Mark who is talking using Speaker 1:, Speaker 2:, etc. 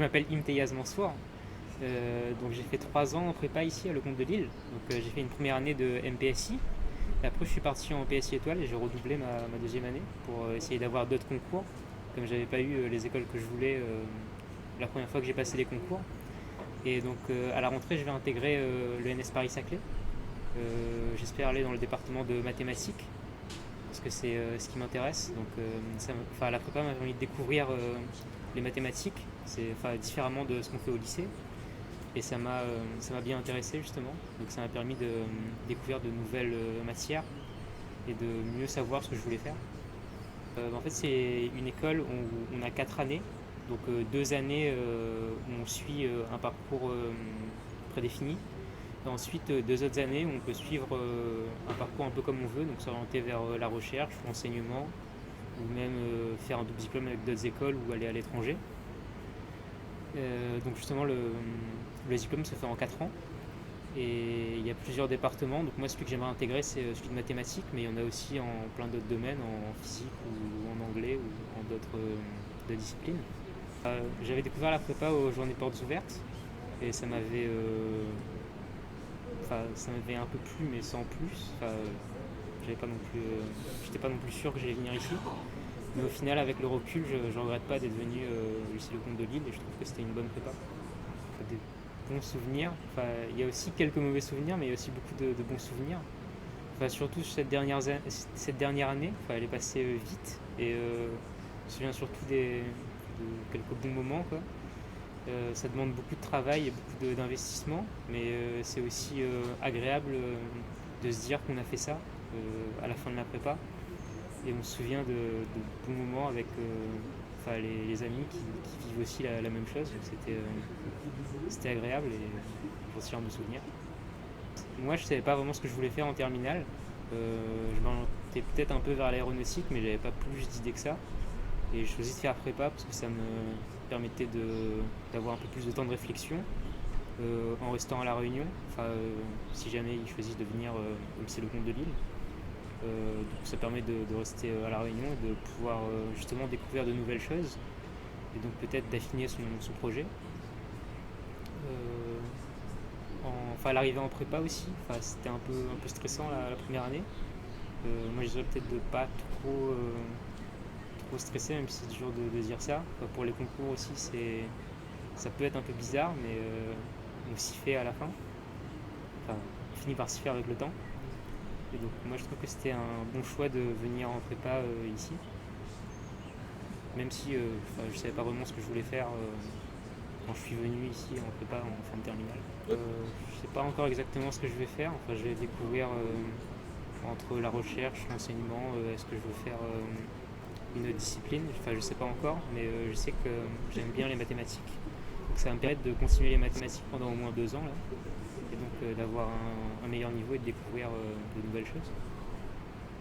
Speaker 1: Je m'appelle Imteyaz Mansour. Donc j'ai fait 3 ans en prépa ici à Lecomte de Lille. Donc j'ai fait une première année de MPSI. Et après je suis parti en PSI étoile et j'ai redoublé ma deuxième année pour essayer d'avoir d'autres concours. Comme j'avais pas eu les écoles que je voulais la première fois que j'ai passé les concours. Et donc à la rentrée je vais intégrer le NS Paris-Saclay. J'espère aller dans le département de mathématiques parce que c'est ce qui m'intéresse. Donc la prépa m'a permis de découvrir les mathématiques, différemment de ce qu'on fait au lycée. Et ça m'a bien intéressé justement. Donc ça m'a permis de découvrir de nouvelles matières et de mieux savoir ce que je voulais faire. En fait, c'est une école où on a 4 années. Donc 2 années où on suit un parcours prédéfini. Et ensuite, 2 autres années où on peut suivre un parcours un peu comme on veut, donc s'orienter vers la recherche, l'enseignement, ou même faire un double diplôme avec d'autres écoles ou aller à l'étranger. Donc justement, le diplôme se fait en 4 ans. Et il y a plusieurs départements. Donc moi, celui que j'aimerais intégrer, c'est celui de mathématiques, mais il y en a aussi en plein d'autres domaines, en physique ou en anglais ou en d'autres disciplines. J'avais découvert la prépa aux journées portes ouvertes et ça m'avait un peu plu, mais sans plus. J'étais pas non plus sûr que j'allais venir ici. Mais au final, avec le recul, je ne regrette pas d'être venu au lycée Lecomte de Lille et je trouve que c'était une bonne prépa. Des bons souvenirs. Il y a aussi quelques mauvais souvenirs, mais il y a aussi beaucoup de bons souvenirs. Surtout cette dernière année, elle est passée vite et je me souviens surtout de quelques bons moments, quoi. Ça demande beaucoup de travail et beaucoup d'investissement, mais c'est aussi agréable de se dire qu'on a fait ça à la fin de la prépa. Et on se souvient de bons moments avec les amis qui vivent aussi la même chose. C'était agréable et j'en suis fier de me souvenir. Moi, je ne savais pas vraiment ce que je voulais faire en terminale. Je m'orientais peut-être un peu vers l'aéronautique, mais j'avais pas plus d'idées que ça. Et je choisis de faire prépa parce que ça me permettait d'avoir un peu plus de temps de réflexion en restant à La Réunion. Si jamais ils choisissent de venir au lycée Lecomte de Lille. Donc ça permet de rester à La Réunion et de pouvoir justement découvrir de nouvelles choses et donc peut-être d'affiner son projet. L'arrivée en prépa aussi, c'était un peu stressant la première année. Moi je dirais peut-être de pas trop stresser, même si c'est dur de dire ça. Pour les concours aussi, ça peut être un peu bizarre, mais on s'y fait à la fin. On finit par s'y faire avec le temps. Et donc moi je trouve que c'était un bon choix de venir en prépa ici. Même si je savais pas vraiment ce que je voulais faire quand je suis venu ici en prépa en fin de terminale. Je sais pas encore exactement ce que je vais faire. Je vais découvrir entre la recherche, l'enseignement, est-ce que je veux faire une autre discipline. Je sais pas encore, mais je sais que j'aime bien les mathématiques. Donc ça va me permettre de continuer les mathématiques pendant au moins 2 ans là, et donc d'avoir un meilleur niveau et de découvrir de nouvelles choses.